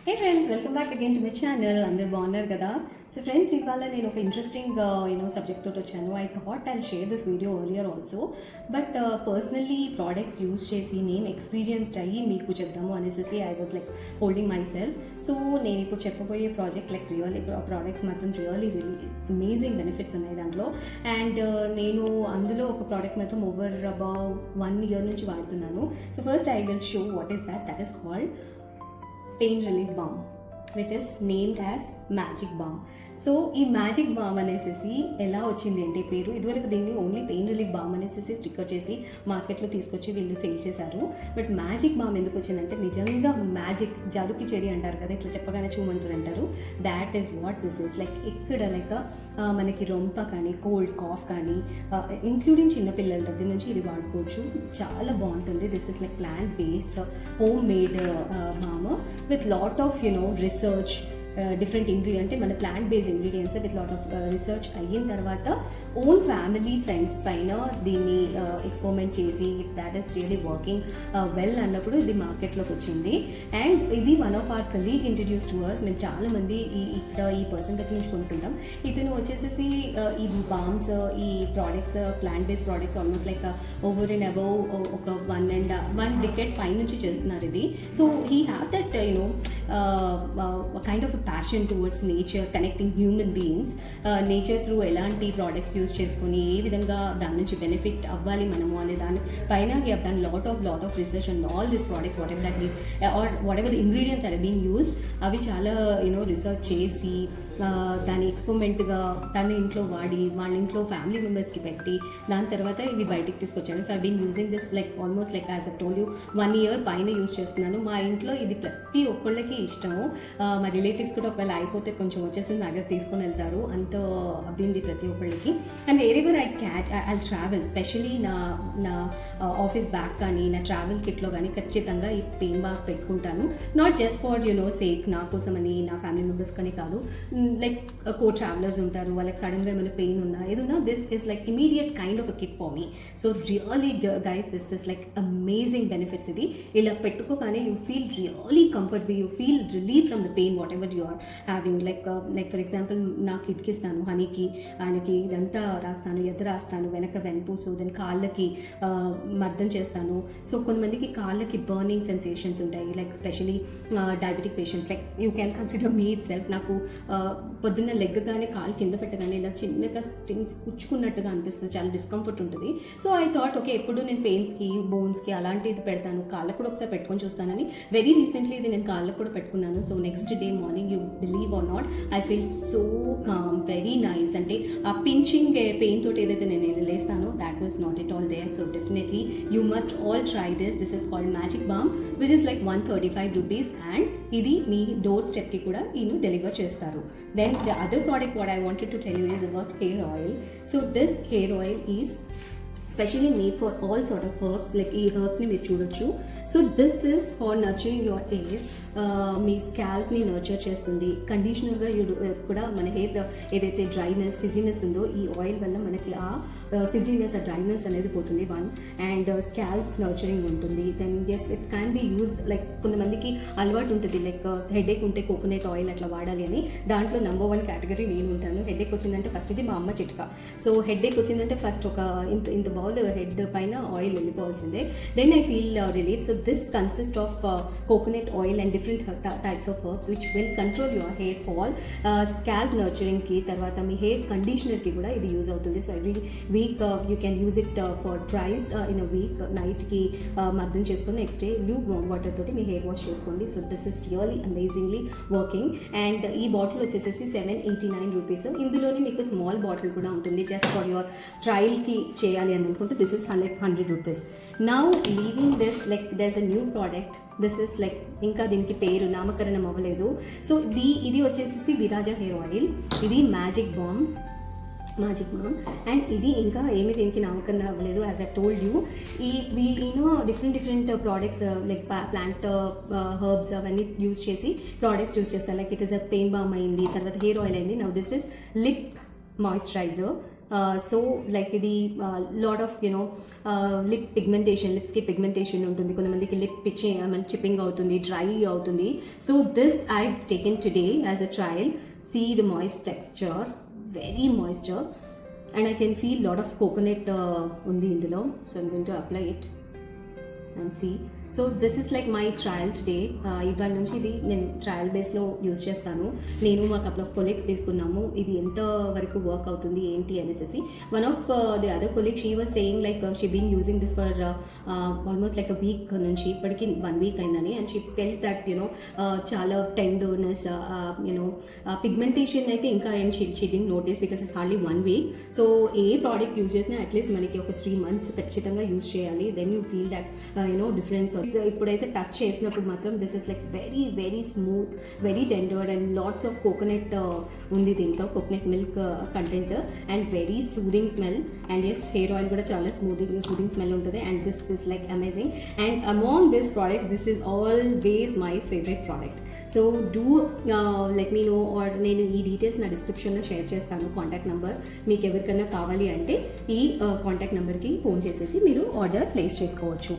Hey friends, welcome back again to my channel. అందరు బాగున్నారు కదా? సో ఫ్రెండ్స్, ఇవాళ నేను ఒక ఇంట్రెస్టింగ్ సబ్జెక్ట్ తోటి వచ్చాను. I thought I'll share this video earlier also, but personally products use చేసి నేను ఎక్స్పీరియన్స్డ్ అయ్యి మీకు చెప్దాము అనేసి I was like holding my self. So నేను ఇప్పుడు చెప్పబోయే ప్రాజెక్ట్ లైక్ రియల్లీ ప్రోడక్ట్స్ మాత్రం రియల్లీ అమేజింగ్ బెనిఫిట్స్ ఉన్నాయి దాంట్లో. అండ్ నేను అందులో ఒక ప్రోడక్ట్ మాత్రం ఓవర్ అబౌట్ 1 year నుంచి వాడుతున్నాను. So first I will show what is that is called pain relief balm, which is named as magic balm. So ఈ మ్యాజిక్ బామ్ అనేసి ఎలా వచ్చింది అంటే పేరు, ఇదివరకు దీన్ని ఓన్లీ పెయిన్ రిలీఫ్ బామ్ అనేసి స్టిక్కర్ చేసి మార్కెట్లో తీసుకొచ్చి వీళ్ళు సేల్ చేశారు. బట్ మ్యాజిక్ బామ్ ఎందుకు వచ్చిందంటే నిజంగా మ్యాజిక్, జాదుకి చెరి అంటారు కదా, ఇట్లా చెప్పగానే చూమంటారు అంటారు. That is what this is like. ఇక్కడ లైక్ మనకి రొంప కానీ, కోల్డ్ కాఫ్ కానీ, ఇంక్లూడింగ్ చిన్నపిల్లల దగ్గర నుంచి ఇది వాడుకోవచ్చు. చాలా బాగుంటుంది. This is like plant base home made balm with lot of research, different ingredient, మన plant based ingredients with lot of research అయిన తర్వాత ఓన్ ఫ్యామిలీ ఫ్రెండ్స్ పైన దీన్ని ఎక్స్పెరిమెంట్ చేసి that is really working well అన్నప్పుడు ఇది మార్కెట్లోకి వచ్చింది. అండ్ ఇది one of our colleague introduce to us. మేము చాలామంది ఇక్కడ ఈ పర్సన్ దగ్గర నుంచి కొనుక్కుంటాం. ఇతను వచ్చేసి ఈ బామ్స్, ఈ products, plant based products almost like over and above ఒక 1 decade పై నుంచి చేస్తున్నారు ఇది. So he have that kind of passion towards nature, connecting human beings, nature through ఎలాంటి ప్రోడక్ట్స్ యూజ్ చేసుకొని ఏ విధంగా దాని నుంచి బెనిఫిట్ అవ్వాలి మనము అనే దాని పైన he have done lot of research on all this products, whatever that are whatever the ingredients are being used. అవి చాలా రీసెర్చ్ చేసి దాని ఎక్స్పెరిమెంట్గా తన ఇంట్లో వాడి వాళ్ళ ఇంట్లో ఫ్యామిలీ మెంబర్స్కి పెట్టి దాని తర్వాత ఇవి బయటికి తీసుకొచ్చాను. So I been using this like almost like as I told you 1 year పైన యూజ్ చేస్తున్నాను. మా ఇంట్లో ఇది ప్రతి ఒక్కళ్ళకి ఇష్టము. మా రిలేటివ్స్ కూడా ఒకవేళ అయిపోతే కొంచెం వచ్చేసింది దగ్గర తీసుకొని వెళ్తారు, అంత అబ్బింది ప్రతి ఒక్కళ్ళకి. And wherever I travel, especially నా ఆఫీస్ బ్యాగ్ కానీ, నా ట్రావెల్ కిట్లో కానీ ఖచ్చితంగా ఈ పెయిన్ బాగ్ పెట్టుకుంటాను. నాట్ జస్ట్ ఫర్ సేక్ నా కోసమని, నా ఫ్యామిలీ మెంబర్స్ కానీ కాదు. లైక్ ట్రావెలర్స్ ఉంటారు, వాళ్ళకి సడన్గా ఏమైనా పెయిన్ ఉన్నా ఏదున్నా, this is like immediate kind of a kit for me. So really guys, this is like amazing benefits. ఇది ఇలా పెట్టుకోగానే you feel really comfort, you feel relief from the pain whatever you are having. Like for example నా కిడ్కి ఇస్తాను, హనీకి, ఆయనకి ఇదంతా రాస్తాను, ఎద్దు రాస్తాను, వెనక వెన్పూసు, దెన్ కాళ్ళకి మర్దం చేస్తాను. సో కొంతమందికి కాళ్ళకి బర్నింగ్ సెన్సేషన్స్ ఉంటాయి, like specially diabetic patients. Like you can consider me it self. నాకు పొద్దున్న లెగ్గగానే కాలు కింద పెట్టగానే ఇలా చిన్నగా స్టింగ్స్ పుచ్చుకున్నట్టుగా అనిపిస్తుంది, చాలా డిస్కంఫర్ట్ ఉంటుంది. సో ఐ థాట్ ఓకే, ఎప్పుడు నేను పెయిన్స్కి, బోన్స్కి అలాంటిది పెడతాను, కాళ్ళకు కూడా ఒకసారి పెట్టుకొని చూస్తానని వెరీ రీసెంట్లీ ఇది నేను కాళ్ళకు కూడా పెట్టుకున్నాను. So next day morning, you believe or not, I feel so calm, very nice. అంటే ఆ పించింగ్ పెయిన్ తోటి ఏదైతే నేను లేస్తానో that was not at all there. So definitely you must all try this. This is called magic balm, which is like 135 rupees. And ఇది మీ door స్టెప్కి కూడా ఈయన డెలివర్ చేస్తారు. Then the other product what I wanted to tell you is about hair oil. So this hair oil is specially made for all sort of herbs, like ee herbs ni meer chudochu. So this is for nurturing your hair. మీ స్కాల్ప్ని nurture చేస్తుంది. కండిషనర్గా కూడా మన hair ఏదైతే dryness, ఫిజీనెస్ ఉందో ఈ oil వల్ల మనకి ఆ ఫిజీనెస్, ఆ డ్రైనెస్ అనేది పోతుంది. అండ్ స్కాల్ప్ నర్చరింగ్ ఉంటుంది. Then yes, it can be use like కొంతమందికి అలవాటు ఉంటుంది, లైక్ హెడేక్ ఉంటే కోకోనట్ ఆయిల్ అట్లా వాడాలి అని. దాంట్లో నెంబర్ 1 కేటగిరీ నేను ఉంటాను. హెడేక్ వచ్చిందంటే ఫస్ట్ ఇది మా అమ్మ చిట్కా. సో హెడేక్ వచ్చిందంటే ఫస్ట్ ఒక ఇంత బౌల్ హెడ్ పైన ఆయిల్ వెళ్ళిపోవాల్సిందే. Then I feel relief. So this consist of coconut oil and different types of herbs which will control your hair fall, scalp nurturing ki, tarvata మీ hair conditioner ki kuda ఇది use అవుతుంది. So every week you can use it for thrice in a week. నైట్కి మర్దం చేసుకొని next day lukewarm water తోటి మీ hair wash చేసుకోండి. So this is really amazingly working. And ఈ bottle వచ్చేసేసి 789 rupees. ఇందులోనే మీకు స్మాల్ బాటిల్ కూడా ఉంటుంది, జస్ట్ ఫర్ యువర్ ట్రయల్కి చేయాలి అని అనుకుంటే. This is 100 rupees. Now leaving this, like there is a new product. This is like ఇంకా దీనికి పేరు నామకరణం అవ్వలేదు. సో ఇది వచ్చేసి విరాజా హెయిర్ ఆయిల్. ఇది మ్యాజిక్ బామ్ అండ్ ఇది ఇంకా ఏమి దీనికి నామకరణం అవ్వలేదు. As I told you, different products like plant herbs అవన్నీ యూజ్ చేసి ప్రోడక్ట్స్ యూజ్ చేస్తారు. Like it is a pain balm అయింది, తర్వాత హెయిర్ ఆయిల్ అయింది. Now this is lip moisturizer. So like ఇది lot of you know lip pigmentation, లిప్స్కి pigmentation ఉంటుంది, కొంతమందికి లిప్ చిప్పింగ్ అవుతుంది, డ్రై అవుతుంది. So this I taken today as a trial. See the moist texture, very moisture, and I can feel lot of coconut ఉంది ఇందులో. So I'm going to apply it and see. So this is like my trial today. ఇవాళ నుంచి ఇది నేను trial బేస్లో use చేస్తాను. నేను మా కపుల్ ఆఫ్ కొలీగ్స్ తీసుకున్నాము, ఇది ఎంత వరకు వర్క్ అవుతుంది ఏంటి అనేసి. One of the other colleague she was saying like she been using this for almost like a week నుంచి, ఇప్పటికి 1 వీక్ అయిందని. And she felt that you know చాలా టెండర్నెస్, యునో పిగ్మెంటేషన్ అయితే ఇంకా ఏం she didn't notice because it's hardly 1 week. So ఏ product use చేసినా at least మనకి ఒక 3 months ఖచ్చితంగా యూజ్ చేయాలి. Then you feel that you know difference. ఇప్పుడైతే టచ్ చేసినప్పుడు మాత్రం this is like very very smooth, very tendered, and lots of coconut ఉంది దీంట్లో, coconut milk content, and very soothing smell. And yes, hair oil కూడా చాలా soothing smell ఉంటుంది. And this is like amazing. And among this products this is always my favourite product. So do let me know, or నేను ఈ details నా డిస్క్రిప్షన్లో share చేస్తాను, contact number. మీకు ఎవరికైనా కావాలి అంటే ఈ కాంటాక్ట్ నెంబర్కి ఫోన్ చేసేసి మీరు ఆర్డర్ ప్లేస్ చేసుకోవచ్చు.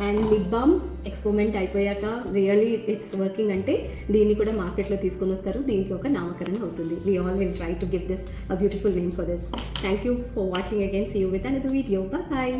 అండ్ లిప్ బామ్ ఎక్స్పెరిమెంట్ అయిపోయాక రియలీ ఇట్స్ వర్కింగ్ అంటే దీన్ని కూడా మార్కెట్లో తీసుకొని వస్తారు, దీనికి ఒక నామకరణం అవుతుంది. We all will try to give this a beautiful name for this. Thank you for watching again. See you with another video. Bye.